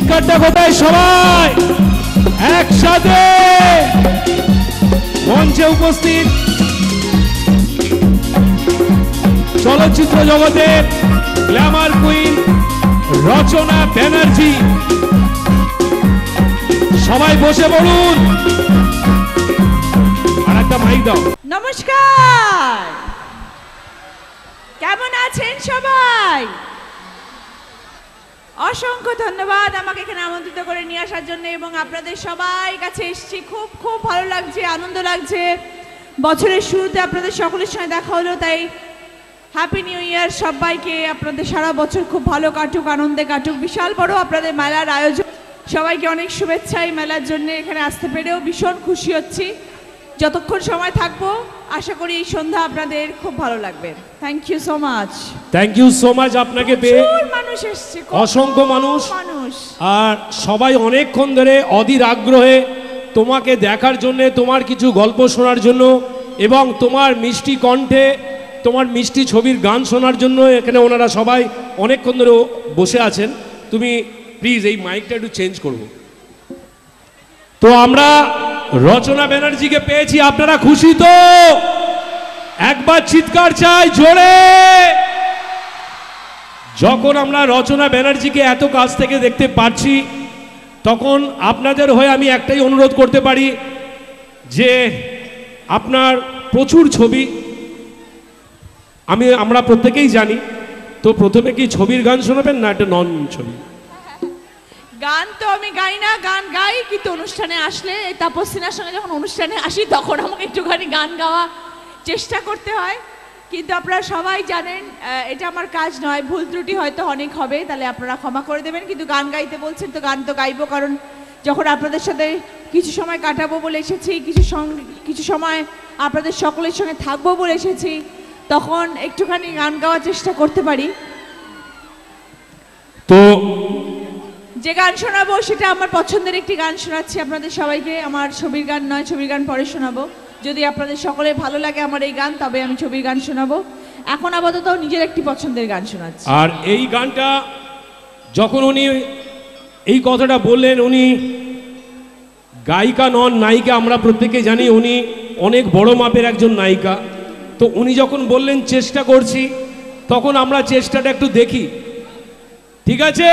চিৎকারটা কোথায় সবাই একসাথে মঞ্চে উপস্থিত চলচ্চিত্র জগতের গ্ল্যামার কুইন রচনা ব্যানার্জি সবাই বসে পড়ুন আর একটা মাইক দাও। নমস্কার, কেমন আছেন সবাই? অসংখ্য ধন্যবাদ আমাকে এখানে আমন্ত্রিত করে নিয়ে আসার জন্য এবং আপনাদের সবাই কাছে এসেছি। খুব খুব ভালো লাগছে, আনন্দ লাগছে। বছরের শুরুতে আপনাদের সকলের সঙ্গে দেখা হলো, তাই হ্যাপি নিউ ইয়ার সবাইকে। আপনাদের সারা বছর খুব ভালো কাটুক, আনন্দে কাটুক। বিশাল বড় আপনাদের মেলার আয়োজন, সবাইকে অনেক শুভেচ্ছা। এই মেলার জন্য এখানে আসতে পেরেও ভীষণ খুশি হচ্ছি। যতক্ষণ সময় থাকবো আশা করি এই সন্ধ্যা আপনাদের খুব ভালো লাগবে। Thank you so much. Thank you so much. আপনাকে পেয়ে মানুষ এসছে, অসংখ্য মানুষ, আর সবাই অনেকক্ষণ ধরে অধীর আগ্রহে তোমাকে দেখার জন্য, তোমার কিছু গল্প শোনার জন্য এবং তোমার মিষ্টি কণ্ঠে তোমার মিষ্টি ছবির গান শোনার জন্য এখানে ওনারা সবাই অনেকক্ষণ ধরে বসে আছেন। তুমি প্লিজ এই মাইকটা একটু চেঞ্জ করবো। তো আমরা রচনা ব্যানার্জিকে পেয়েছি, আপনারা খুশি তো? একবার চিৎকার চাই জোরে। যখন আমরা রচনা ব্যানার্জিকে এত কাছ থেকে দেখতে পাচ্ছি তখন আপনাদের হয়ে আমি একটাই অনুরোধ করতে পারি যে আপনার প্রচুর ছবি আমরা প্রত্যেকেই জানি, তো প্রথমে কি ছবির গান শোনাবেন না একটা নন ছবি? গান তো আমি গাই না, গান গাই কিন্তু অনুষ্ঠানে আসলে, তাপসিনার সঙ্গে যখন অনুষ্ঠানে আসি তখন আমাকে একটুখানি গান গাওয়া চেষ্টা করতে হয়। কিন্তু আপনারা সবাই জানেন এটা আমার কাজ নয়, ভুল ত্রুটি হয়তো অনেক হবে, তাহলে আপনারা ক্ষমা করে দেবেন। কিন্তু গান গাইতে বলছেন তো গান তো গাইবো, কারণ যখন আপনাদের সাথে কিছু সময় কাটাবো বলে এসেছি, কিছু সময় আপনাদের সকলের সঙ্গে থাকবো বলে এসেছি, তখন একটুখানি গান গাওয়ার চেষ্টা করতে পারি। তো যে গান শোনাবো সেটা আমার পছন্দের একটি গান শোনাচ্ছি আপনাদের সবাইকে। আমার ছবির গান নয়, ছবির গান পরে শোনাবো। যদি আপনাদের সকলে ভালো লাগে আমার এই গান, তবে আমি ছবির গান শোনাবো। এখন আপাতত নিজের একটি পছন্দের গান শোনাচ্ছি। আর এই গানটা যখন উনি এই কথাটা বললেন, উনি গায়িকা নন, নায়িকা। আমরা প্রত্যেকে জানি উনি অনেক বড় মাপের একজন নায়িকা। তো উনি যখন বললেন চেষ্টা করছি, তখন আমরা চেষ্টাটা একটু দেখি, ঠিক আছে?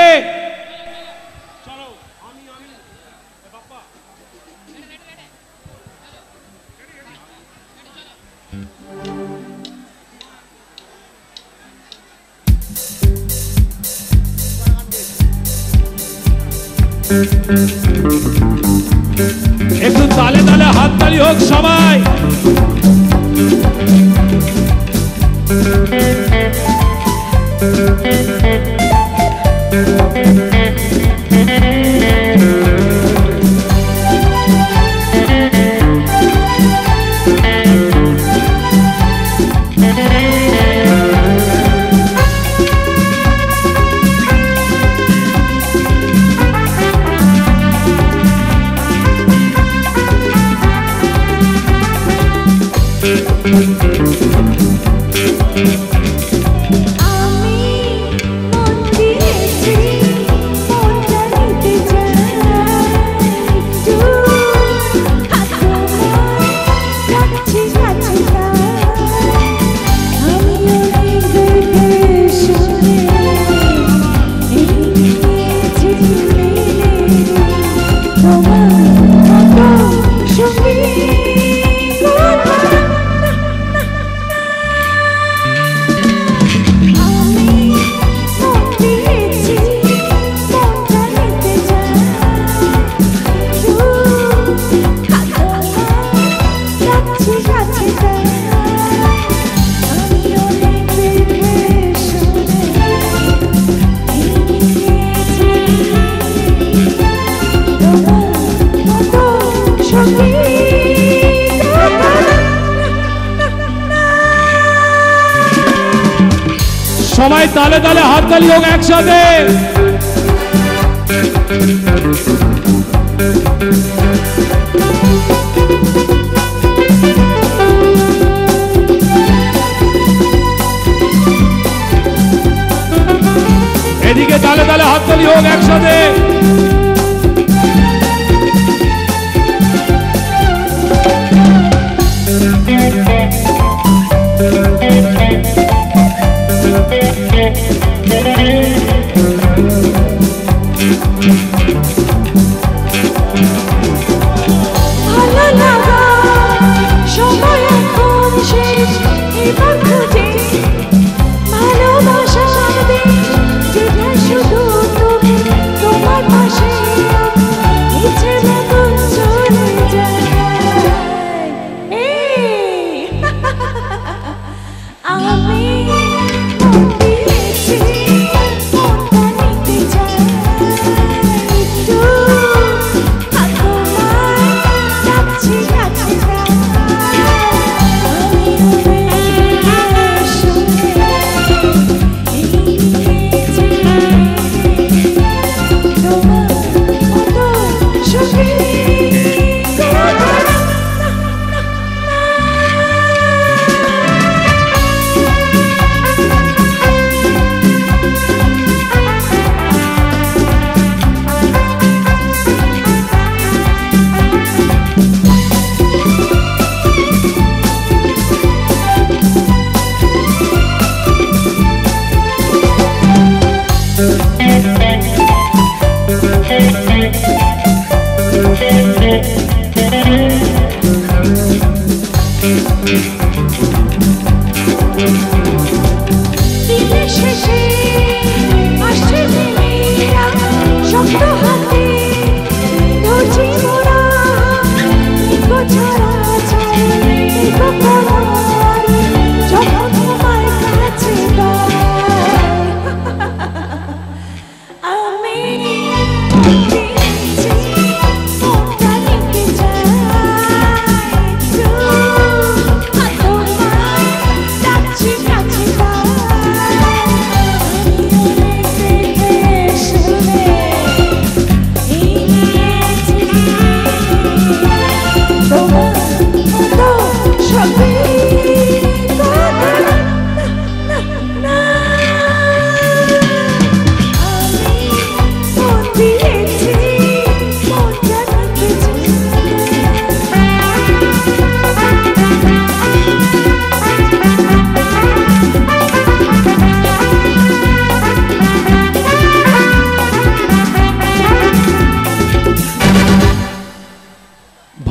একটু তালে তালে হাততালি হোক সবাই। সবাই তালে তালে হাততালি হোক একসাথে। এদিকে তালে তালে হাততালি হোক একসাথে।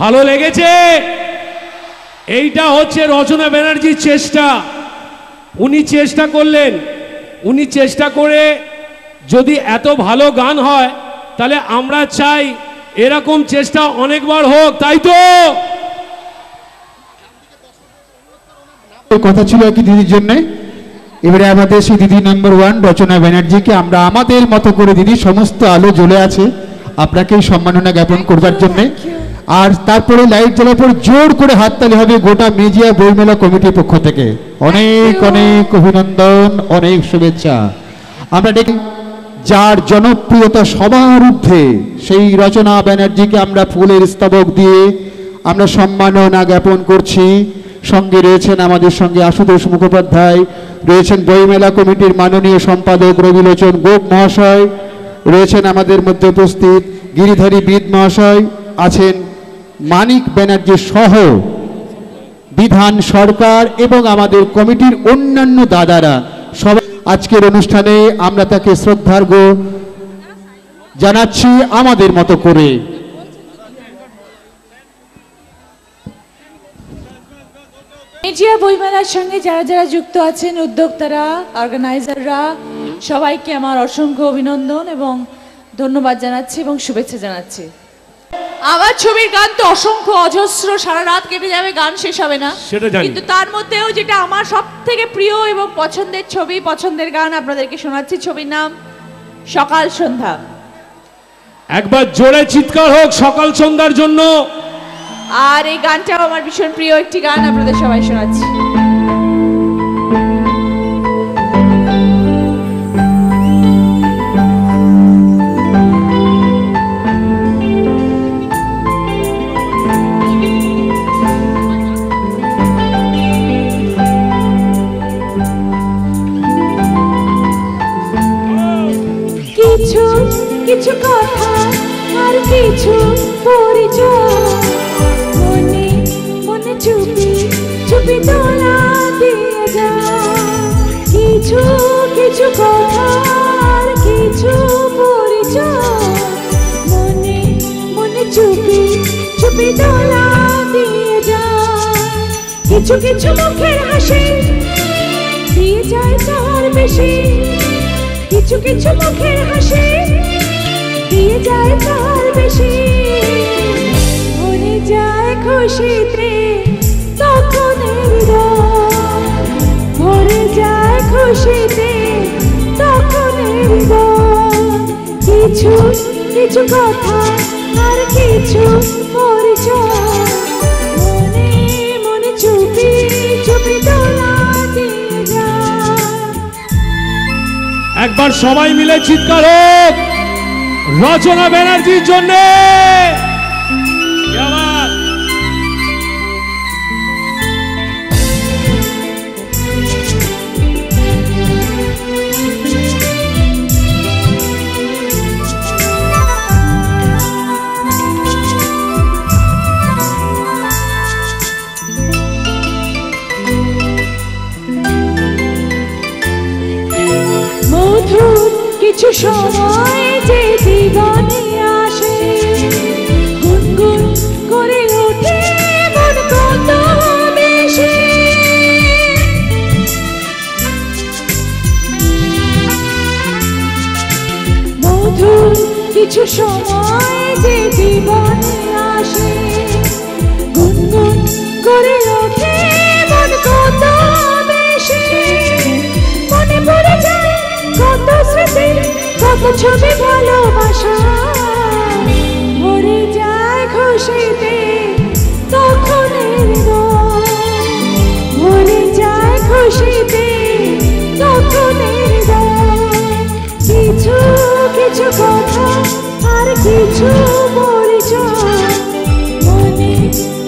ভালো লেগেছে? এইটা হচ্ছে রচনা ব্যানার্জির চেষ্টা। উনি চেষ্টা করলেন, উনি চেষ্টা করে যদি এত ভালো গান হয় তাহলে আমরা চাই এরকম চেষ্টা অনেকবার হোক, তাই তো? কথা ছিল কি দিদির জন্য। এবারে আমাদের সেই দিদি নাম্বার 1 রচনা ব্যানার্জিকে আমরা আমাদের মতো করে, দিদি সমস্ত আলো জ্বলে আছে আপনাকে সম্মাননা জ্ঞাপন করবার জন্য। আর তারপরে লাইট জ্বলার পর জোর করে হাততালি হবে গোটা মেজিয়া বইমেলা কমিটির পক্ষ থেকে। অনেক অনেক অভিনন্দন, অনেক শুভেচ্ছা। আমরা দেখি যার জনপ্রিয়তা সবার ঊর্ধ্বে সেই রচনা ব্যানার্জিকে আমরা ফুলের স্তবক দিয়ে আমরা সম্মাননা জ্ঞাপন করছি। সঙ্গে রয়েছেন আমাদের সঙ্গে আশুতোষ মুখোপাধ্যায়, রয়েছেন বইমেলা কমিটির মাননীয় সম্পাদক রবিলোচন গোপ মহাশয়, রয়েছেন আমাদের মধ্যে উপস্থিত গিরিধারী বিদ মহাশয়, আছেন মানিক ব্যানার্জি সহ বিধান সরকার এবং আমাদের কমিটির অন্যান্য দাদারা সবাই। আজকের অনুষ্ঠানে আমরা তাকে শ্রদ্ধার্ঘ্য জানাচ্ছি আমাদের মতো করে। মেজিয়া বইমেলার সঙ্গে যারা যারা যুক্ত আছেন, উদ্যোক্তারা, অর্গানাইজাররা, সবাইকে আমার অসংখ্য অভিনন্দন এবং ধন্যবাদ জানাচ্ছি এবং শুভেচ্ছা জানাচ্ছি। আমার ছবির গান তো অসংখ্য, অজস্র, সারা রাত কেটে যাবে, গান শেষ হবে না, কিন্তু তার মধ্যেও যেটা আমার সব থেকে প্রিয় এবং পছন্দের ছবি, পছন্দের গান আপনাদেরকে শোনাচ্ছি। ছবির নাম সকাল সন্ধ্যা। একবার জোরে চিৎকার হোক সকাল সন্ধ্যার জন্য। আর এই গানটাও আমার ভীষণ প্রিয় একটি গান, আপনাদের সবাই শোনাচ্ছি। কিছু কিছু কথা আর কিছু পরিচয় মনে মনে চুপি চুপি তোলা দিয়ে যা। কিছু কিছু কথার কিছু পরিচয় মনে মনে চুপি চুপি দোলা দিয়ে যায় কিছু কিছু মুখের হাসি দিয়ে যায় তার বেশি কিছু কিছু মুখের হাসি দিয়ে যায় তার বেশি ভরে যায় খুশিতে তখন হৃদয় ভরে যায় খুশিতে তখন হৃদয় কিছু কিছু কথা আর কিছু পরিচয় মনে মনে চুপি চুপি দোলা দিয়ে যায় একবার সবাই মিলে চিৎকার হোক রচনা ব্যানার্জির জন্য। মধুর কিছু সময় যে জীবনে আসে গুনগুন করে ওঠে মন কত বেশি মধুর কিছু সময় যে জীবনে আসে গুনগুন করে ওঠে মন কত বেশি মনে পড়ে যায় কত স্মৃতি কত ছবি ভালোবাসা ভরে যায় খুশিতে তখন হৃদয় ভরে যায় খুশিতে তখন হৃদয় কিছু কিছু কথা আর কিছু পরিচয় মনে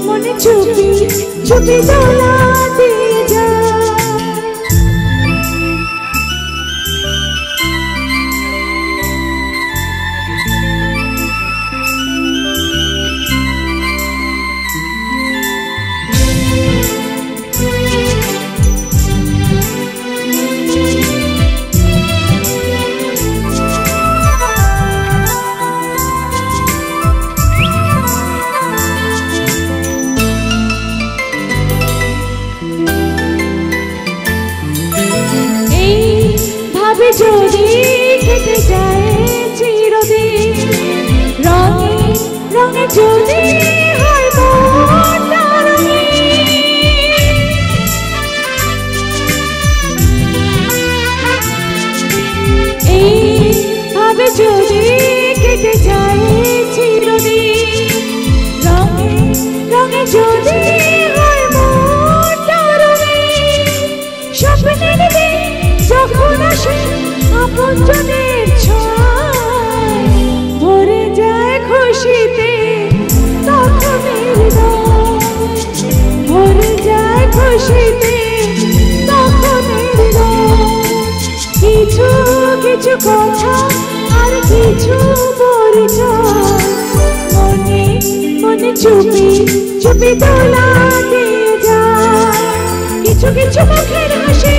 মনে চুপি চুপি দোলা দিয়ে যায় যদি কেটে যায় চিরদিন রঙে রঙে যদি হয় মনটা রঙিন এইভাবে যদি কেটে যায় চিরদিন রঙে রঙে যদি হয় মনটা রঙিন স্বপ্নের দিন যখন আসে আপনজনের ছোঁয়ায় ভরে যায় খুশিতে তখন হৃদয় ভরে যায় খুশিতে তখন হৃদয় কিছু কিছু কথা আর কিছু পরিচয় মনে মনে চুপি চুপি দোলা দিয়ে যায় কিছু কিছু মুখের হাসি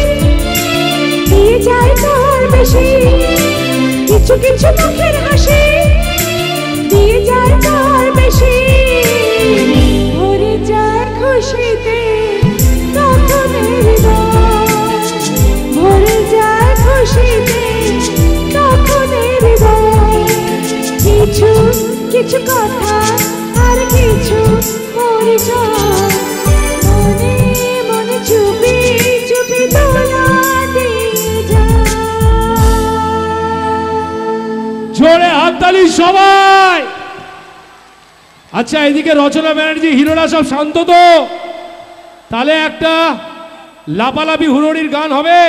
দিয়ে যায় তার বেশি কিছু কিছু মুখের হাসি দিয়ে যায় তার বেশি ভরে যায় খুশিতে তখন হৃদয় ভরে যায় খুশিতে তখন হৃদয় কিছু কিছু কথা আর কিছু পরিচয় মনে মনে চুপি চুপি দোলা জোরে হাততালি সবাই। আচ্ছা এদিকে রচনা ব্যানার্জি হিরোরা সব শান্ত তো তাহলে একটা লাপালাপি হুড়োড়ির গান হবে।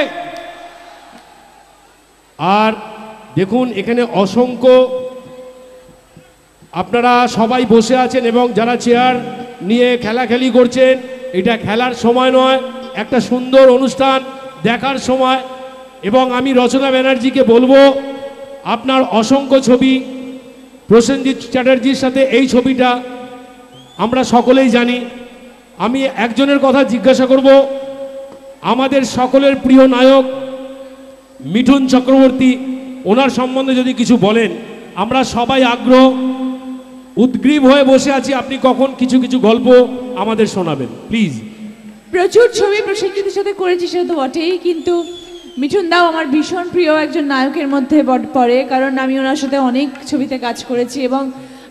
আর দেখুন এখানে অসংখ্য আপনারা সবাই বসে আছেন এবং যারা চেয়ার নিয়ে খেলাখেলি করছেন এটা খেলার সময় নয় একটা সুন্দর অনুষ্ঠান দেখার সময় এবং আমি রচনা ব্যানার্জিকে বলবো আপনার অসংখ্য ছবি প্রসেনজিৎ চ্যাটার্জির সাথে এই ছবিটা আমরা সকলেই জানি আমি একজনের কথা জিজ্ঞাসা করব আমাদের সকলের প্রিয় নায়ক মিঠুন চক্রবর্তী, ওনার সম্বন্ধে যদি কিছু বলেন। আমরা সবাই উদ্গ্রীব হয়ে বসে আছি, আপনি কখন কিছু কিছু গল্প আমাদের শোনাবেন প্লিজ। প্রচুর ছবি প্রসেনজিতের সাথে করেছি, সে তো বটেই, কিন্তু মিঠুন দাও আমার ভীষণ প্রিয় একজন নায়কের মধ্যে পড়ে, কারণ আমি ওনার সাথে অনেক ছবিতে কাজ করেছি এবং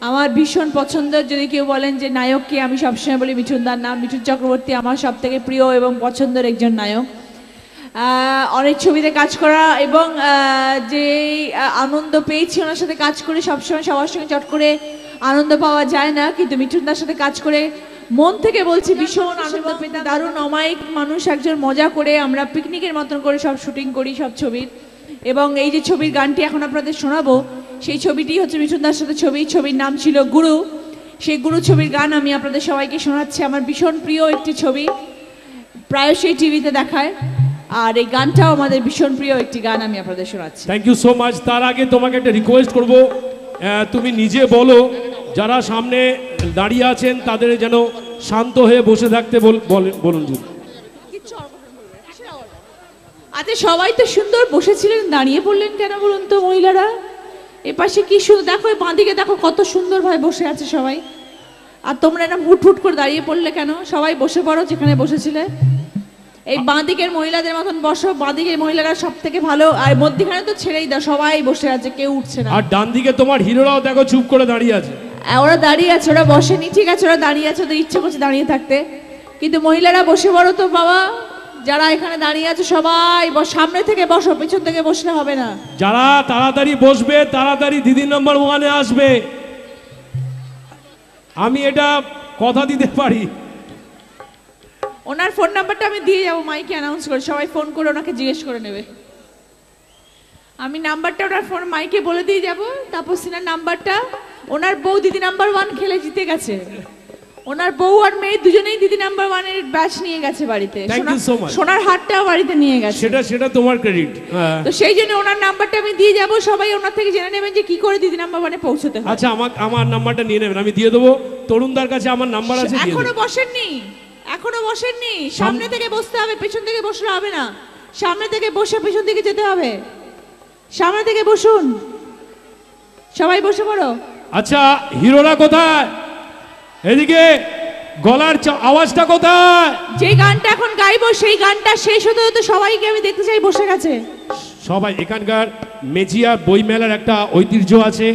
আমার ভীষণ পছন্দের, যদি কেউ বলেন যে নায়ককে, আমি সবসময় বলি মিঠুন দার নাম। মিঠুন চক্রবর্তী আমার সব থেকে প্রিয় এবং পছন্দের একজন নায়ক। অনেক ছবিতে কাজ করা এবং যে আনন্দ পেয়েছি ওনার সাথে কাজ করে, সবসময় সবার সঙ্গে চট করে আনন্দ পাওয়া যায় না, কিন্তু মিঠুন দার সাথে কাজ করে মন থেকে বলছি ভীষণ আনন্দ পেতে। দারুণ অমায়িক মানুষ একজন, মজা করে আমরা পিকনিকের মতন করে সব শুটিং করি সব ছবির। এবং এই যে ছবির গানটি এখন আপনাদের শোনাবো, সেই ছবিটি হচ্ছে মিঠুন দার সাথে ছবির নাম ছিল গুরু। সেই গুরু ছবির গান আমি আপনাদের সবাইকে শোনাচ্ছি। আমার ভীষণ প্রিয় একটি ছবি, প্রায়শই টিভিতে দেখায়, আর এই গানটাও আমাদের ভীষণ প্রিয় একটি গান, আমি আপনাদের শোনাচ্ছি। Thank you so much. তার আগে তোমাকে একটা রিকোয়েস্ট করব, তুমি নিজে বলো যারা সামনে দাঁড়িয়ে আছেন তাদের যেন শান্ত হয়ে বসে থাকতে বলুন। আচ্ছা, সবাই তো সুন্দর বসেছিলেন, দাঁড়িয়ে পড়লেন কেন বলুন তো মহিলারা? এপাশে কি সুন্দর, দেখো বাঁদিকে দেখো কত সুন্দর ভাবে বসে আছে সবাই, আর তোমরা এরকম হুট করে দাঁড়িয়ে পড়লে কেন? সবাই বসে পড়ো যেখানে বসেছিলে। এই বাঁদিকের মহিলাদের মতন বসো, বাঁদিকের মহিলারা সব থেকে ভালো, আর মধ্যখানে তো ছেড়েই দাও, সবাই বসে আছে, কেউ উঠছে না। আর ডান দিকে তোমার হিরোরাও দেখো চুপ করে দাঁড়িয়ে আছে। ওরা দাঁড়িয়ে আছে, ওরা বসেনি, ঠিক আছে, ওরা দাঁড়িয়ে আছে, ওদের ইচ্ছে করছে দাঁড়িয়ে থাকতে, কিন্তু মহিলারা বসে পড়ো তো বাবা। যারা এখানে দাঁড়িয়ে আছে সবাই সামনে থেকে বসো, পেছন থেকে বসলে হবে না। যারা তাড়াতাড়ি বসবে তাড়াতাড়ি দিদি নম্বর 1-এ আসবে, আমি এটা কথা দিতে পারি। ওনার ফোন নাম্বারটা আমি দিয়ে যাবো মাইকে অ্যানাউন্স করে, সবাই ফোন করে ওনাকে জিজ্ঞেস করে নেবে। আমি নাম্বারটা ওনার ফোন মাইকে বলে দিয়ে যাবো। তাপসিনার নাম্বারটা, ওনার বউ দিদি নাম্বার 1 খেলে জিতে গেছে। ওনার বউ আর মেয়ে দুজনেই দিদি নাম্বার 1-এর ব্যাচ নিয়ে গেছে বাড়িতে। সোনার হারটাও বাড়িতে নিয়ে গেছে। সেটা তোমার ক্রেডিট। তো সেই জন্য ওনার নাম্বারটা আমি দিয়ে যাবো, সবাই ওনার থেকে জেনে নেবেন যে কি করে দিদি নাম্বার 1-এ পৌঁছতে হয়। আচ্ছা, আমার নাম্বারটা নিয়ে নেবেন, আমি দিয়ে দেবো। তরুণদার কাছে আমার নাম্বার আছে। এখনো বসেননি, সামনে থেকে বসতে হবে, পেছন থেকে বসলে হবে না। সামনে থেকে বসে পেছন দিকে যেতে হবে। সামনে থেকে বসুন, সবাই বসে পড়ো। আচ্ছা, হিরোরা কোথায়? এদিকে গলার আওয়াজটা কোথায়? যে গানটা এখন গাইবো সেই গানটা শেষ হতে হতে সবাইকে আমি দেখতে চাই বসে গেছে সবাই। এখানকার মেজিয়া বই মেলার একটা ঐতিহ্য আছে,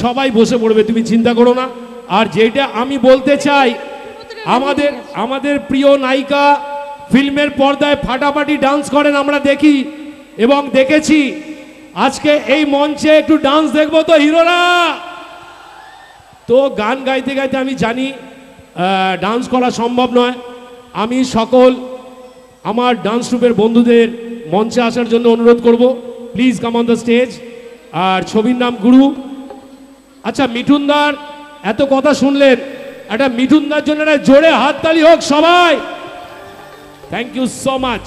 সবাই বসে পড়বে, তুমি চিন্তা করো না। আর যেটা আমি বলতে চাই, আমাদের প্রিয় নায়িকা ফিল্মের পর্দায় ফাটাফাটি ডান্স করেন, আমরা দেখি এবং দেখেছি। আজকে এই মঞ্চে একটু ডান্স দেখবো তো হিরোরা। তো গান গাইতে গাইতে আমি জানি ডান্স করা সম্ভব নয়। আমি সকল আমার ডান্স ট্রুপের বন্ধুদের মঞ্চে আসার জন্য অনুরোধ করব, please come on the stage. আর ছবির নাম গুরু। আচ্ছা, মিঠুনদার এত কথা শুনলেন, একটা মিঠুনদার জন্য একটা জোরে হাততালি হোক সবাই। Thank you so much.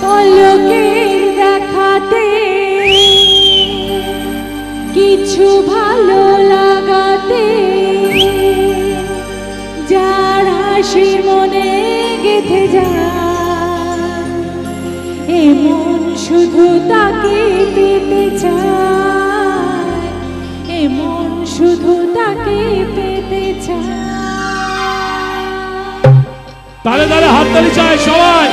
পলকের দেখাতে কিছু ভালো লাগাতে, যার হাসি মনে গেঁথে যায়, এমন শুধু তাকে পেতে চায়, এমন শুধু তাকে পেতে চায়। তালে তালে হাততালি চাই সবাই।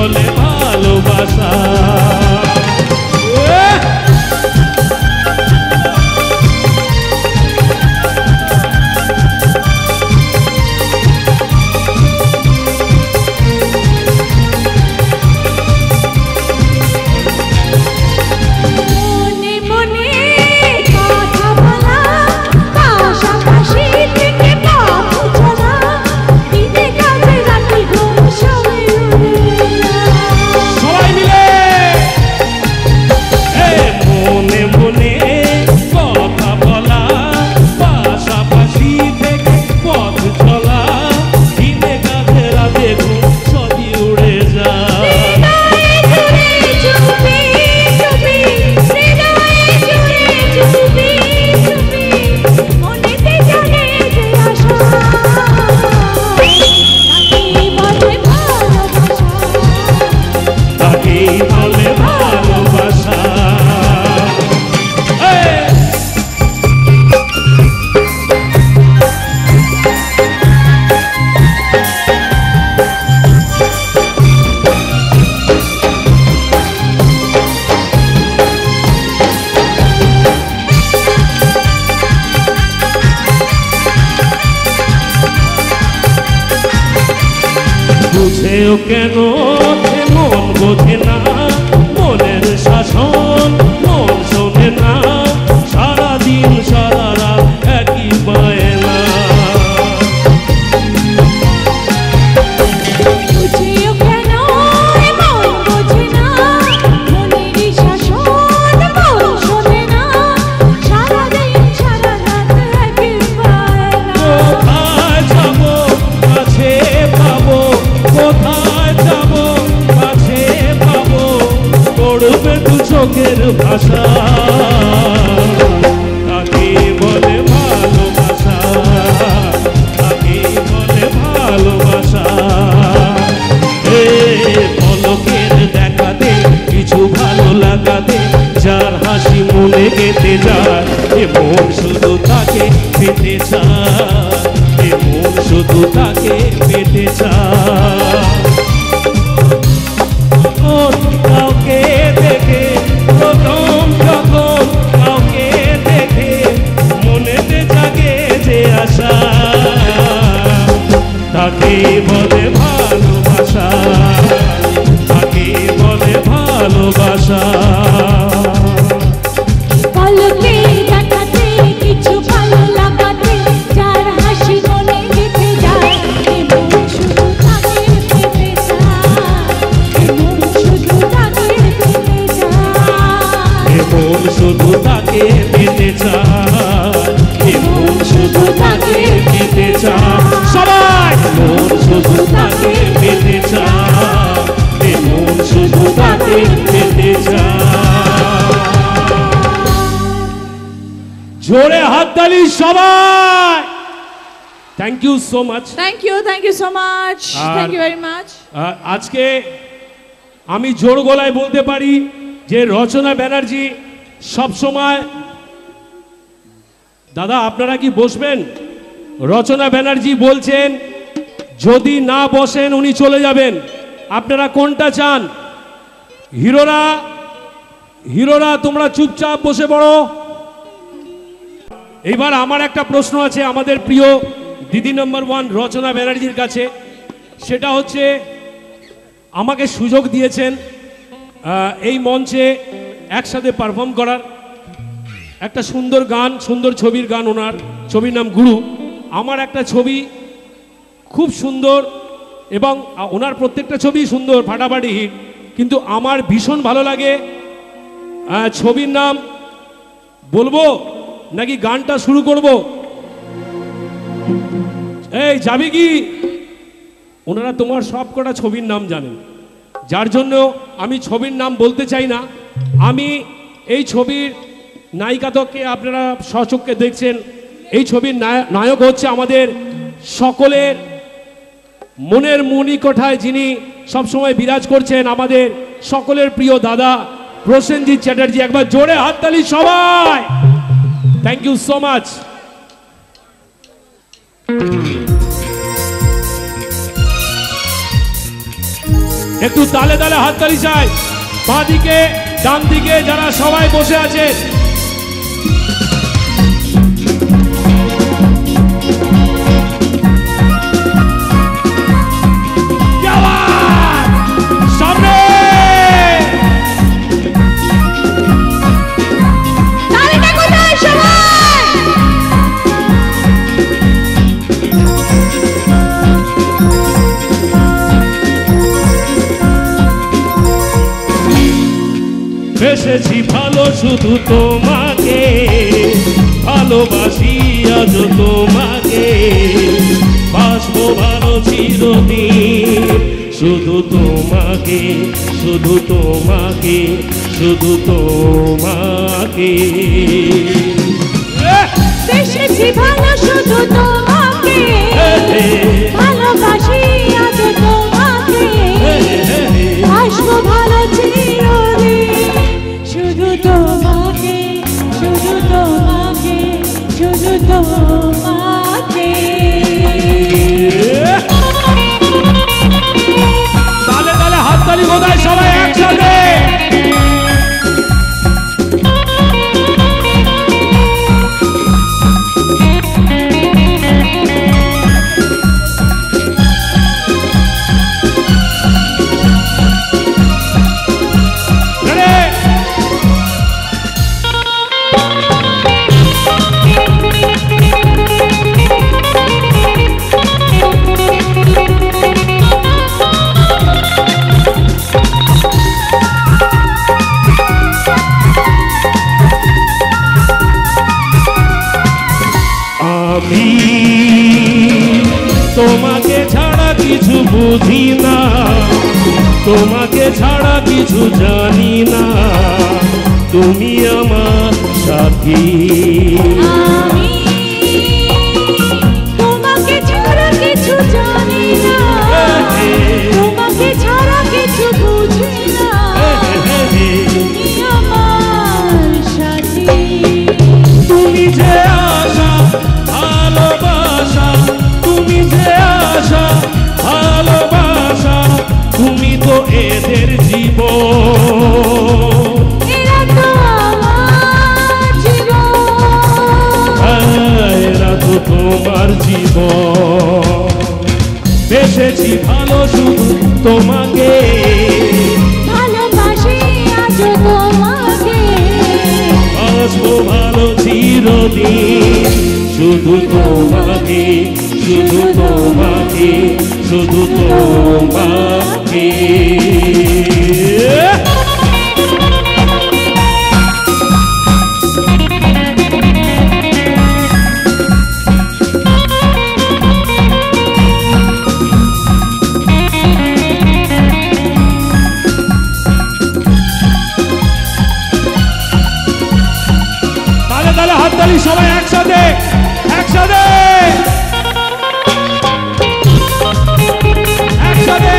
বলে ভালোবাসা। বুঝেও কেন মন বোঝে না, মনের শাসন মন শোনে না, সারাদিন সারা রাত একই বায়না। চোখের ভাষা তাকে বলে ভালোবাসা, তাকে বলে ভালোবাসা। পলকের দেখাতে কিছু ভালো লাগাতে যার হাসি মনে গেতে যায়, এ মন শুধু তাকে পেতে চায়, এ মন শুধু তাকে পেতে চায়। কাউকে দেখে প্রথম যখন কাউকে দেখে মনেতে জাগে যে আশা, তাকে বলে ভালোবাসা, তাকে বলে ভালোবাসা। শুধু তাকে পেতে চায়, মন শুধু তাকে পেতে চায়, সবাই মন শুধু তাকে পেতে চায়, মন শুধু তাকে পেতে চায়। জোরে হাততালি সবাই। Thank you so much, thank you so much, thank you very much. আজকে আমি জোর গলায় বলতে পারি যে রচনা ব্যানার্জি সব সময়, দাদা আপনারা কি বসবেন? রচনা ব্যানার্জি বলছেন যদি না বসেন উনি চলে যাবেন। আপনারা কোনটা চান? হিরোরা হিরোরা তোমরা চুপচাপ বসে পড়ো। এইবার আমার একটা প্রশ্ন আছে আমাদের প্রিয় দিদি নম্বর 1 রচনা ব্যানার্জির কাছে, সেটা হচ্ছে আমাকে সুযোগ দিয়েছেন এই মঞ্চে একসাথে পারফর্ম করার। একটা সুন্দর গান, সুন্দর ছবির গান, ওনার ছবির নাম গুরু। আমার একটা ছবি খুব সুন্দর এবং ওনার প্রত্যেকটা ছবি সুন্দর, ফাটাফাটি হিট, কিন্তু আমার ভীষণ ভালো লাগে। ছবির নাম বলবো নাকি গানটা শুরু করব? এই যাবি কি? ওনারা তোমার সব কটা ছবির নাম জানেন, যার জন্য আমি ছবির নাম বলতে চাই না। আমি এই ছবির নায়িকাকে আপনারা স্বচক্ষে দেখছেন। এই ছবির নায়ক হচ্ছে আমাদের সকলের মনের মণিকোঠায় যিনি সবসময় বিরাজ করছেন, আমাদের সকলের প্রিয় দাদা প্রসেনজিৎ চ্যাটার্জি। একবার জোরে হাততালি সবাই। Thank you so much. একটু তালে তালে হাততালি চাই। বাঁ দিকে ডান দিকে যারা সবাই বসে আছে, সামনে বেসেছি ভালো শুধু তোমাকে, ভালোবাসি আজ তোমাকে, বাসবো ভালো চিরদিন শুধু তোমাকে, শুধু তোমাকে, শুধু তোমাকে। বেসেছি ভালো শুধু তোমাকে, ভালোবাসি আজ তোমাকে, বাসবো ভালো চিরদিন শুধু তোমাকে, শুধু তোমাকে, শুধু তোমাকে। তালে তালে হাততালি বোধহয় সবাই একসাথে। আমি তোমাকে ছাড়া কিছু বুঝি না, তোমাকে ছাড়া কিছু জানি না, তুমি আমার সাথী। আমি তোমাকে ছাড়া কিছু জানি না, তোমাকে ছাড়া কিছু বুঝি না, তুমি আমার সাথী। তুমি যে আশা ভালোবাসা, তুমি যে আশা ভালোবাসা, তুমি তো এদের জীবন, এরা তো আমার জীবন, এরা তো তোমার জীবন। বেসেছি ভালো শুধু তোমাকে, ভালোবাসি আজ তোমাকে, বাসবো ভালো চিরদিন শুধু তোমাকে, শুধু তোমাকে, শুধু তোমাকে। তালে তালে হাততালি সবাই একসাথে, একসাথে, একসাথে।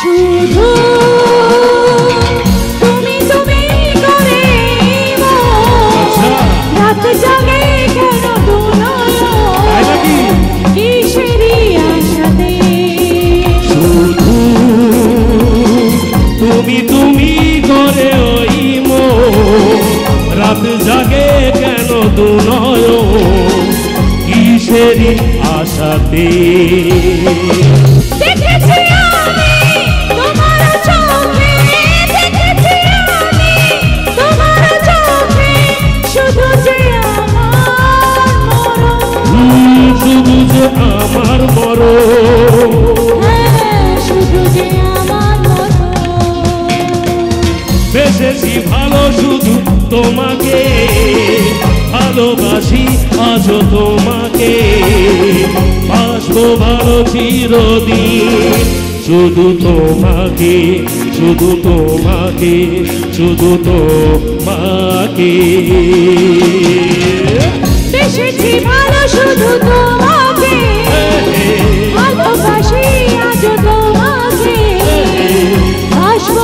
শুধু তুমি তুমি করে রাত জাগে কেন কিসেরই আশাতে, শুধু তুমি তুমি করে ওই মো, রাত জাগে কেন দুনয় কিসেরই আশাতে। দেখেছি আমি তোমার চোখে, দেখেছি আমি তোমার চোখে, শুধু যে আমার মরণ, শুধু যে আমার মরণ, শুধু যে আমার মরণ। বেসেছি ভালো শুধু তোমাকে, ভালোবাসি আজ তোমাকে, বাসবো ভালো চিরদিন শুধু তোমাকে, শুধু তোমাকে, শুধু তোমাকে। বেসেছি ভালো শুধু তোমাকে, ভালোবাসি আজ তোমাকে, বাসবো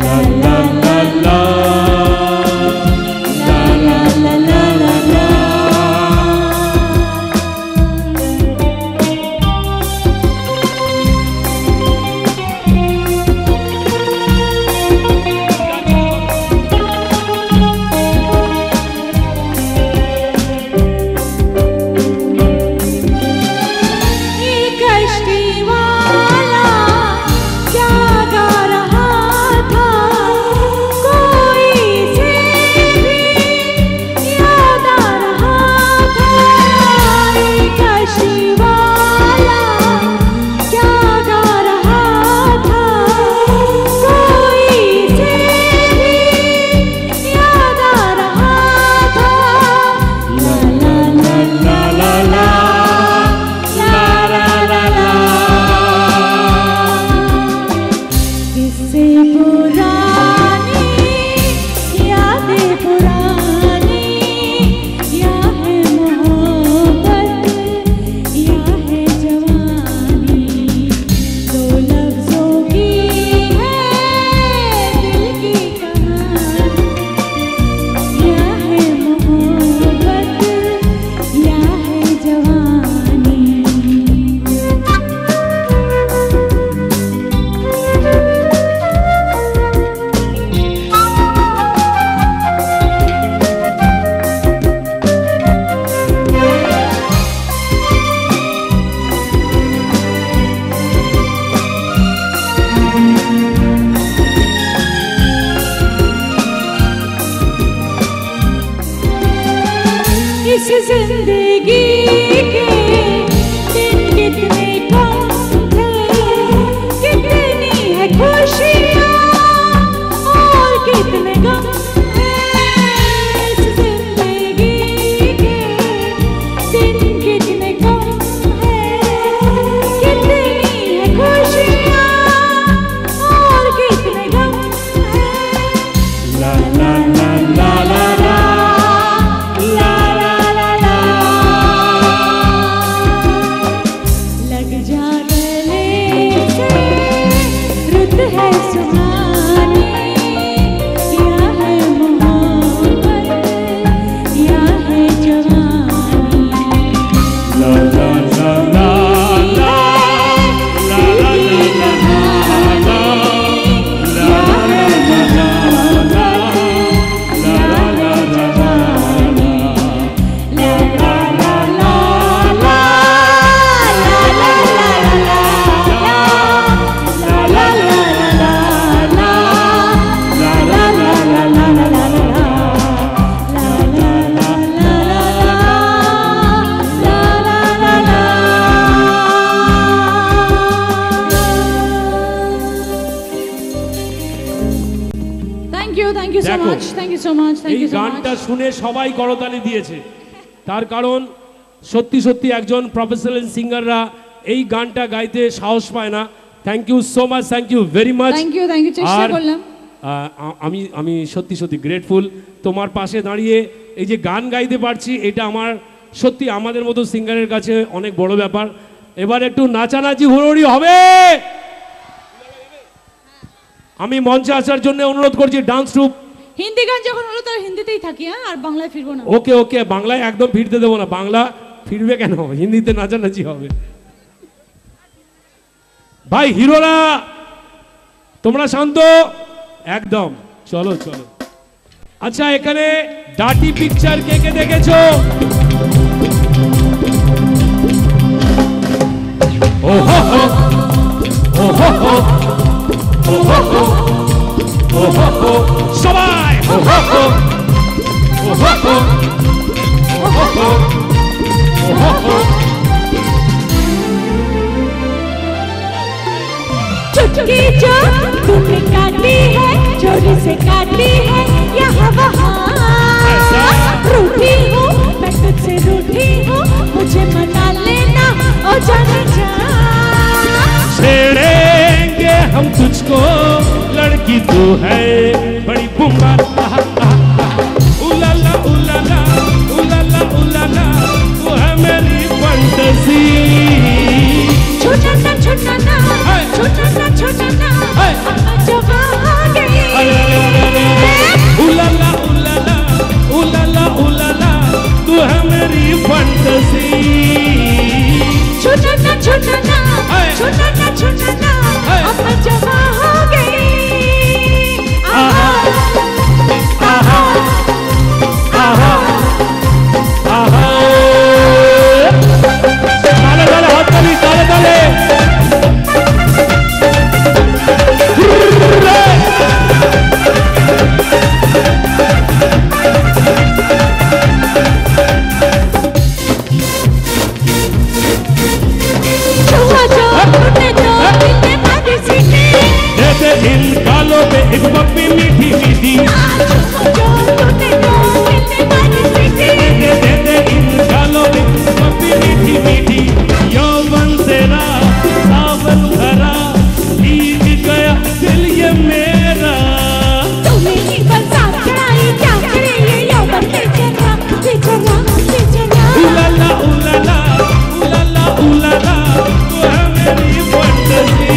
इस जिंदगी के दिन कितने कम थे, कितनी है खुशियाँ और कितने गम हैं। इस जिंदगी के दिन कितने कम हैं, कितनी है खुशियाँ और कितने गम हैं। ला ला ला ला ला ला ला ला ला ला। लग जा गले से रुत है सुहानी, या है मोहब्बत या है जवानी। ला ला ला ला ला ला ला ला ला Thank you so দেখো, much, thank you so much, thank এই you so গানটা much. শুনে সবাই করতালি দিয়েছে। তার কারণ সত্যি সত্যি একজন প্রফেশনাল সিঙ্গাররা এই গানটা গাইতে সাহস পায় না। Thank you so much, thank you very much. Thank you, চেষ্টা করলাম। আমি আমি সত্যি সত্যি গ্রেটফুল তোমার পাশে দাঁড়িয়ে এই যে গান গাইতে পারছি, এটা আমার সত্যি আমাদের মতো সিঙ্গারের কাছে অনেক বড় ব্যাপার। এবার একটু নাচানাচি হুড়োড়ি হবে। আমি মঞ্চে আসার জন্য অনুরোধ করছি ডান্স ট্রুপ। হিন্দি গান যখন হলো তার হিন্দিতেই থাকি, হ্যাঁ, আর বাংলায় ফিরবো না। ওকে ওকে, বাংলায় একদম ফিরতে দেবো না। বাংলা ফিরবে কেন, হিন্দিতে নাচানাচি হবে। ভাই হিরোরা তোমরা শান্ত একদম, চলো চলো। আচ্ছা, এখানে ডাটি পিকচার কে কে দেখেছো? ও হো হো, ও হো হো, ও হো হো, ও হো হো, সবাই ও হো হো, ও হো হো, ও হো হো, ও হো হো। चुटकी जो तूने काटी है, चोरी से काटी है, यहाँ वहाँ रूठी हूँ, मैं तुझसे रूठी हूँ, मुझे मना लेना ओ जाने जा। छेड़ेंगे हम तुझको, लड़की तू है बड़ी बुम्बा। उलाला उलाला उलाला उलाला, तू है मेरी फंटेसी। छूटा ना छूटा ना, छूटा ना छूटा ना, अब जवां आ गई। उलाला उलाला उलाला उलाला, तू है मेरी फंटेसी। छूटा ना छूटा ना, छूटा ना छूटा ना, अब जवां हो गई। आहा आहा आहा आहा। ताले ताले हाथ ताली, ताले ताले। इन गालों पे एक पप्पी मीठी मीठी, दे इन गालों पे पप्पी मीठी मीठी। यौवन तेरा सावन भरा, भीग गया दिल ये मेरा। उलाला उलाला उलाला उलाला, तू है मेरी फंटेसी।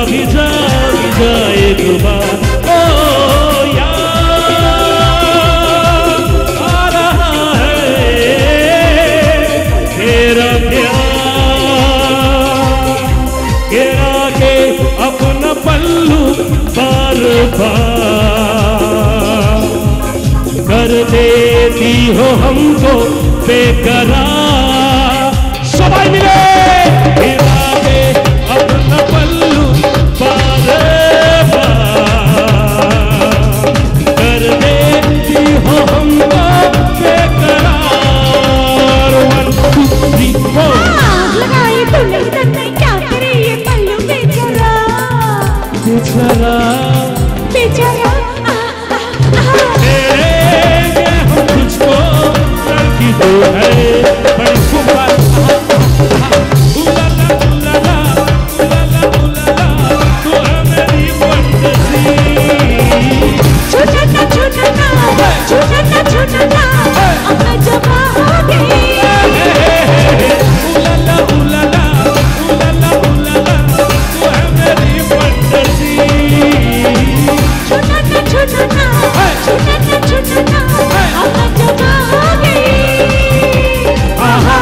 भी जाए दुबार ओ यार आ रहा है तेरा प्यार गिरा के अपना पल्लू बार बार कर देती हो हमको बेकरार सबाई मिले गिरा के अपना पल्लू बार बार कर देती हो हमको बेकरार 1 2 3 4 आग लगाई तूने तन्ने क्या करे ये पल्लू बेचारा बेचारा बेचारा तुझको लड़की दो है बड़ी सुपर उलाला उलाला उलाला उलाला तू है मेरी फंटेसी छोटा ना छोटा ना छोटा ना छोटा ना अब मैं जमा हो गई उलाला उलाला उलाला उलाला तू है मेरी फंटेसी छोटा ना छोटा ना छोटा ना छोटा ना अब मैं जमा हो गई आहा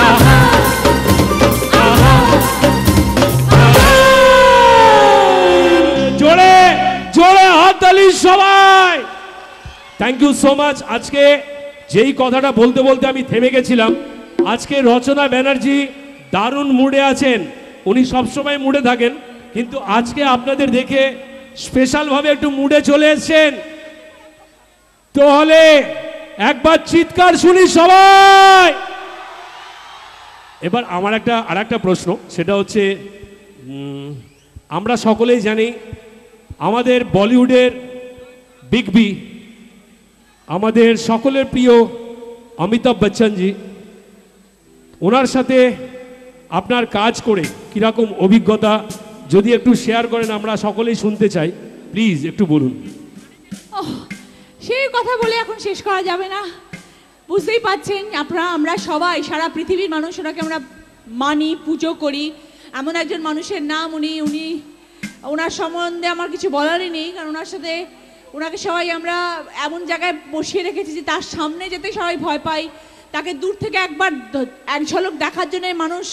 आहा आहा জোরে জোরে হাততালি সবাই থ্যাংক ইউ সো মাচ আজকে যেই কথাটা বলতে বলতে আমি থেমে গেছিলাম আজকে রচনা ব্যানার্জি দারুণ মুডে আছেন উনি সবসময় মুডে থাকেন কিন্তু আজকে আপনাদের দেখে স্পেশালভাবে একটু মুডে চলে এসেছেন তাহলে একবার চিৎকার শুনি সবাই এবার আমার আরেকটা প্রশ্ন সেটা হচ্ছে আমরা সকলেই জানি আমাদের বলিউডের বিগ বি আমাদের সকলের প্রিয় অমিতাভ বচ্চনজি ওনার সাথে আপনার কাজ করে কিরকম অভিজ্ঞতা যদি একটু শেয়ার করেন আমরা সকলেই শুনতে চাই প্লিজ একটু বলুন সেই কথা বলে এখন শেষ করা যাবে না বুঝতেই পাচ্ছেন আমরা সবাই সারা পৃথিবীর মানুষ ওনাকে আমরা মানি পুজো করি এমন একজন মানুষের নাম উনি ওনার সম্বন্ধে আমার কিছু বলারই নেই কারণ ওনার সাথে ওনাকে সবাই আমরা এমন জায়গায় বসিয়ে রেখেছি যে তার সামনে যেতে সবাই ভয় পাই তাকে দূর থেকে একবার এক ঝলক দেখার জন্য মানুষ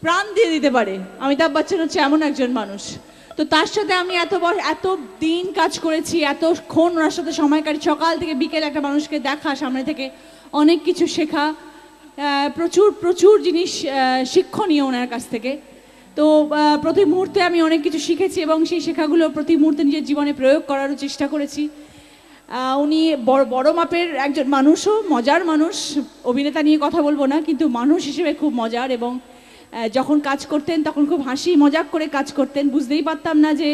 প্রাণ দিয়ে দিতে পারে অমিতাভ বচ্চন হচ্ছে এমন একজন মানুষ তো তার সাথে আমি এত দিন কাজ করেছি এতক্ষণ ওনার সাথে সময় কাটি সকাল থেকে বিকেল একটা মানুষকে দেখা সামনে থেকে অনেক কিছু শেখা প্রচুর জিনিস শিক্ষণীয় ওনার কাছ থেকে তো প্রতি মুহূর্তে আমি অনেক কিছু শিখেছি এবং সেই শেখাগুলো প্রতি মুহূর্তে নিজের জীবনে প্রয়োগ করারও চেষ্টা করেছি উনি বড় মাপের একজন মানুষও মজার মানুষ অভিনেতা নিয়ে কথা বলবো না কিন্তু মানুষ হিসেবে খুব মজার এবং যখন কাজ করতেন তখন খুব হাসি মজাক করে কাজ করতেন বুঝতেই পারতাম না যে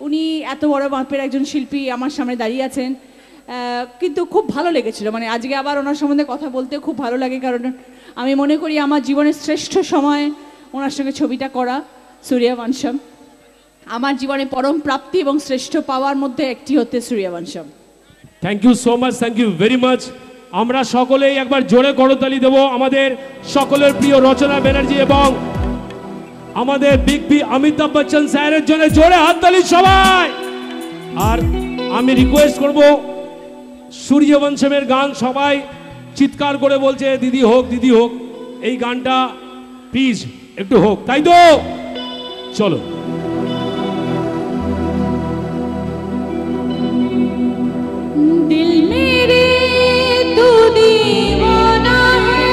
উনি এত বড় মাপের একজন শিল্পী আমার সামনে দাঁড়িয়ে আছেন কিন্তু খুব ভালো লেগেছিল মানে আজকে আবার ওনার সম্বন্ধে কথা বলতে খুব ভালো লাগে কারণ আমি মনে করি আমার জীবনের শ্রেষ্ঠ সময় ওনার সঙ্গে ছবিটা করা সূর্যবংশম আমার জীবনে পরম প্রাপ্তি এবং শ্রেষ্ঠ পাওয়ার মধ্যে একটি হতে Suryavansham thank you so much thank you very much আমরা সকলেই একবার জোরে করতালি দেব আমাদের সকলের প্রিয় রচনা ব্যানার্জি এবং আমাদের বিগ বি অমিতাভ বচ্চন স্যারের জন্য জোরে হাততালি সবাই আর আমি রিকোয়েস্ট করব সূর্যবংশমের গান সবাই চিৎকার করে বলছে দিদি হোক এই গানটা প্লিজ একটু হোক তাই তো চলো दिल मेरे तू दीवाना है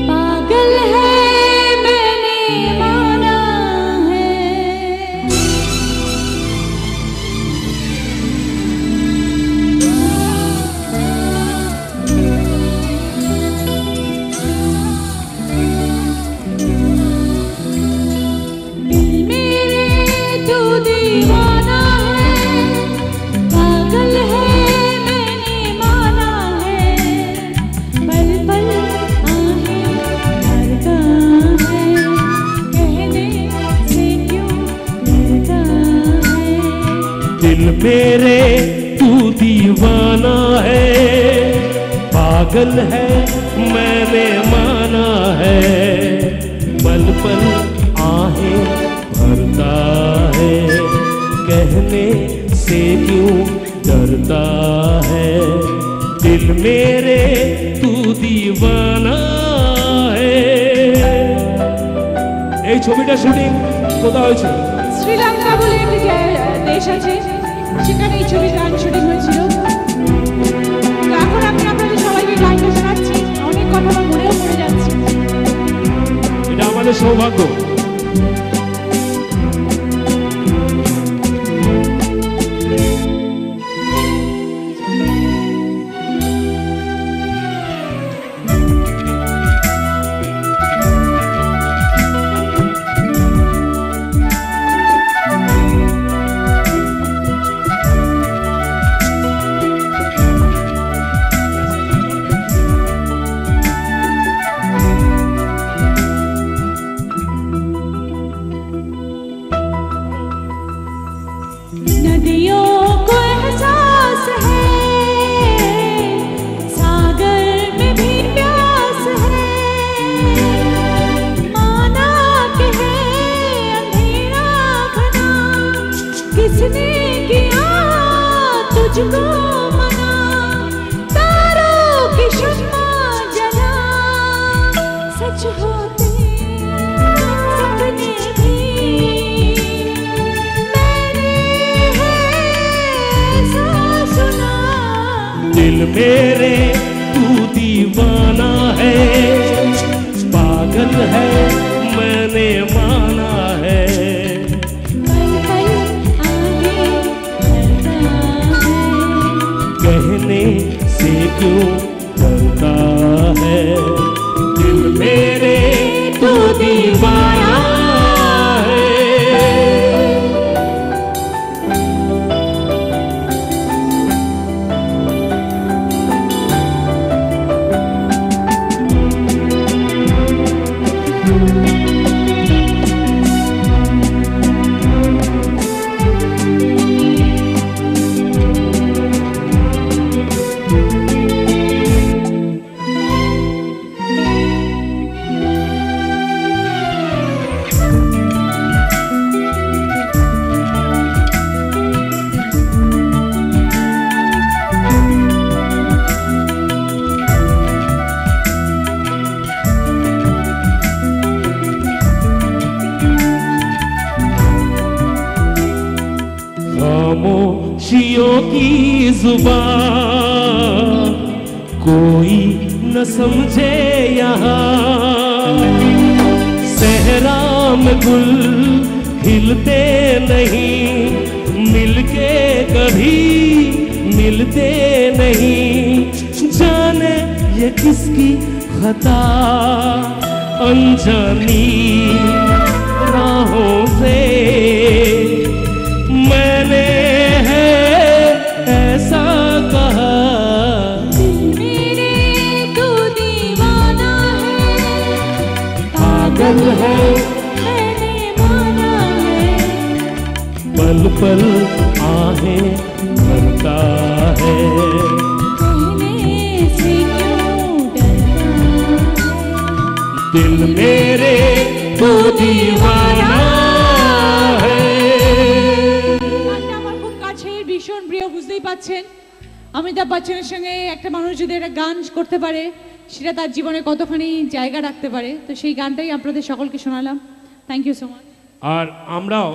पागल है मैंने माना है दिल मेरे तू दीवाना है पागल है मैंने माना है, पल पल आहें भरता है, कहने से क्यों डरता है, दिल मेरे तू दीवाना है। এই ছবিটা শুটিং কোথায় হয়েছে? শ্রীলঙ্কা বলে একটি দেশ আছে, সেখানে এই ছবির গান শুটিং হয়েছিল। তো এখন আমি আপনাদের সবাইকে গানটা শোনাচ্ছি, অনেক কথা আমার মনেও পড়ে যাচ্ছে। এটা আমাদের সৌভাগ্য। नदियों को एहसास है, सागर में भी प्यास है, माना कि है अंधेरा घना, किसने किया तुझको मना, तारों की शम्मा जला, सच होते सपने भी दिल मेरे तू दीवाना है, पागल है मैंने माना है, पल पल आगे बढ़ता है, कहने से क्यों डरता है, दिल मेरे तू दीवाना है। खामोशियों की जुबान कोई न समझे यहाँ, सहरा में गुल खिलते नहीं, मिलके कभी मिलते नहीं, जाने ये किसकी खता, अनजानी राहों से मैंने है ऐसा कहा, मेरे तू दीवाना है, पागल है मैंने माना है, पल पल आहें भरता है, कहने से क्यों डरता है, दिल मेरे तू दीवाना है। গানটা আমার খুব কাছের, ভীষণ প্রিয়, বুঝতেই পাচ্ছেন। অমিতাভ বচ্চনের সঙ্গে একটা মানুষ যদি একটা গান করতে পারে, সেটা তার জীবনে কতখানি জায়গা রাখতে পারে। তো সেই গানটাই আপনাদের সকলকে শোনালাম। Thank you so much. আর আমরাও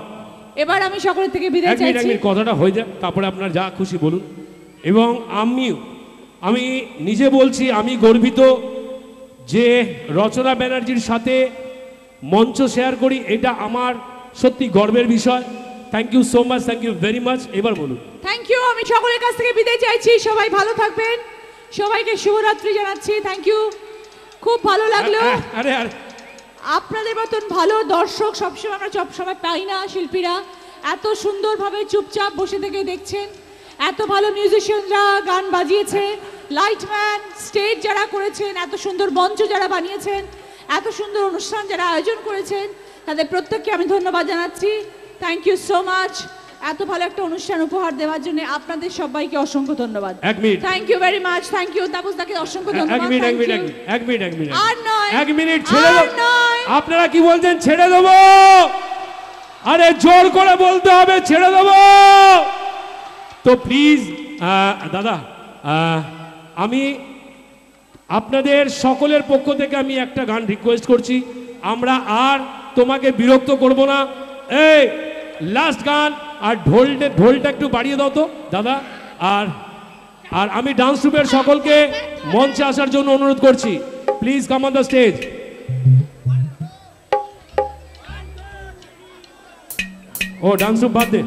এবার আমি সকলের থেকে বিদায় এক মিনিট চাইছি। কথাটা হয়ে যাক, তারপরে আপনার যা খুশি বলুন। এবং আমি নিজে বলছি, আমি গর্বিত যে রচনা ব্যানার্জির সাথে মঞ্চ শেয়ার করি, এটা আমার সত্যি গর্বের বিষয়। Thank you so much, thank you very much. এবার বলুন। Thank you. আমি সকলের কাছ থেকে বিদায় চাইছি। সবাই ভালো থাকবেন, সবাইকে শুভরাত্রি জানাচ্ছি। থ্যাংক ইউ, খুব ভালো লাগলো। আরে আরে আপনাদের মতন ভালো দর্শক সবসময় আমরা সবাই পাই না। শিল্পীরা এত সুন্দরভাবে চুপচাপ বসে থেকে দেখছেন, এত ভালো মিউজিশিয়ানরা গান বাজিয়েছে, লাইটম্যান স্টেজ যারা করেছেন, এত সুন্দর মঞ্চ যারা বানিয়েছেন, এত সুন্দর অনুষ্ঠান যারা আয়োজন করেছেন, তাদের প্রত্যেককে আমি ধন্যবাদ জানাচ্ছি। Thank you so much. এত ভালো একটা অনুষ্ঠান উপহার দেওয়ার জন্য আপনাদের সবাইকে অসংখ্য ধন্যবাদ। এক minute. Thank you very much, thank you Tapas দাকে অসংখ্য ধন্যবাদ। এক মিনিট Thank you. আর নয়, এক মিনিট ছেড়ে আর দেব। নয়। আপনারা কি বলছেন ছেড়ে দেব? আরে জোর করে বলতে হবে ছেড়ে দেব। তো প্লিজ দাদা, আমি আপনাদের সকলের পক্ষ থেকে আমি একটা গান রিকোয়েস্ট করছি, আমরা আর তোমাকে বিরক্ত করব না। এই লাস্ট গান, আর ঢোলটা একটু বাড়িয়ে দাও তো দাদা। আর আর আমি ডান্স গ্রুপের সকলকে মঞ্চে আসার জন্য অনুরোধ করছি, please come on the stage. ও ডান্স গ্রুপ বাদ দে,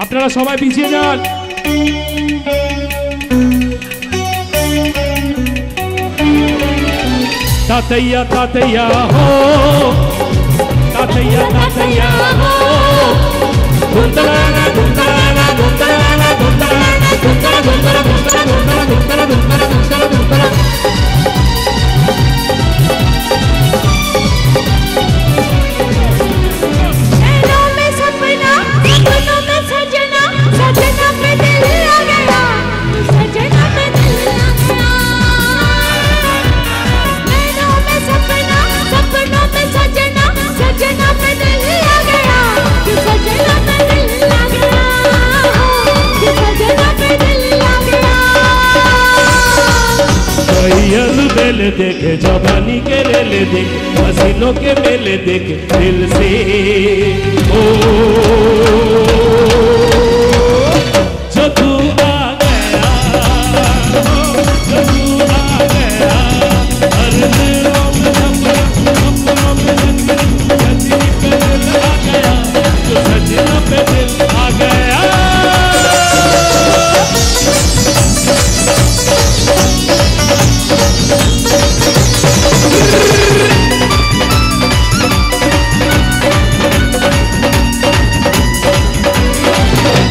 আপনারা সবাই পিছিয়ে যান। तातैया तातैया हो, तातैया तातैया हो, गुंतलाना गुंतलाना गुंतलाना गुंतलाना गुंतला गुंतला गुंतला गुंतला गुंतला गुंतला गुंतला गुंतला। नैनों में सपना, सपनों में सजना, सजना पे दिल आ गया, सजना पे दिल आ गया। नैनों में सपना, सपनों में सजना, सजना पे दिल आ गया, सजना पे दिल आ गया, सजना पे दिल आ गया। कोयल बेल देखे जवानी के रेल देखे, हसीनों के मेले देखे दिल से। ओ जो तू आ गया, जो तू आ गया, हर दिलों में सपनों में सजनी पे दिल आ गया, जो सजना पे दिल आ गया।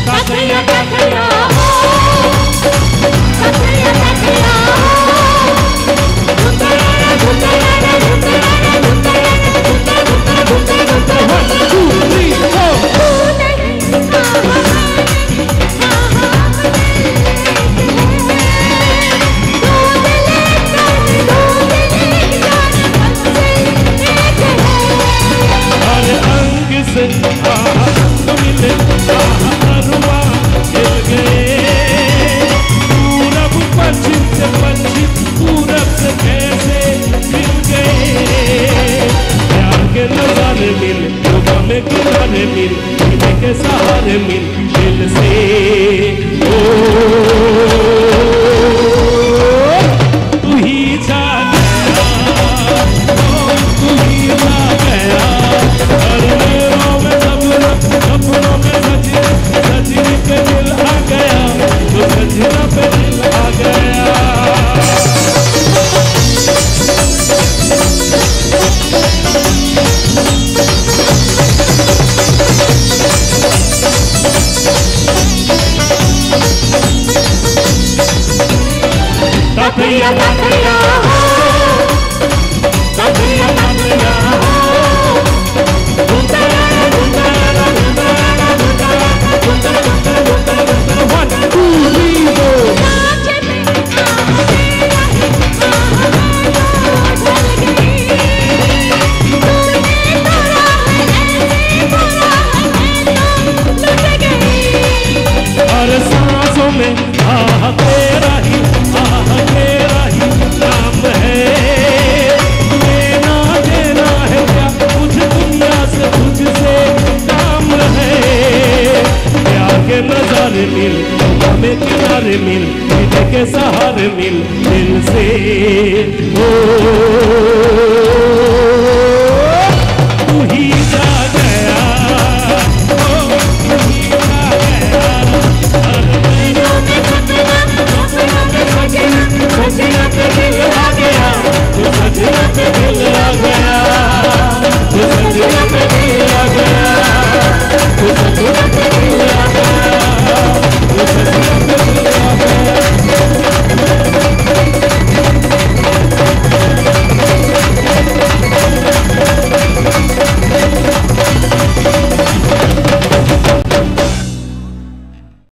तातैया तातैया हो, तातैया तातैया हो, गुंतलाना गुंतलाना गुंतलाना गुंतलाना गुंतला गुंतला गुंतला गुंतला। 1 2 3 4 तू नहीं हर अंग से आनंद मिले, अरुआ खिल गए, पूरब पश्चिम से पश्चिम, पूरब से कैसे मिल गए। प्यार के नजारे मिल, सुबह में किनारे मिल, सीने के सहारे मिल दिल से। ओ तू ही जा गया, तू ही जा गया, हर दिलों में सपनों में सजनी पे दिल आ गया, जो सजना पे दिल आ गया। तातैया तातैया हो, तातैया तातैया हो, गुंतलाना गुंतलाना गुंतलाना गुंतलाना गुंतला गुंतला गुंतला गुंतला। 1 2 3 4 साँचे में तेरा ही ढल गई, तूने तोड़ा है ऐसे बोला है मैं तो लुट गई। हर सांसों में आह तेरा ही नाम है। लेना देना है क्या मुझ दुनिया से, तुझसे काम है। प्यार के नजारे मिल, हमें किनारे मिल, सीने के सहारे मिल दिल से। ओ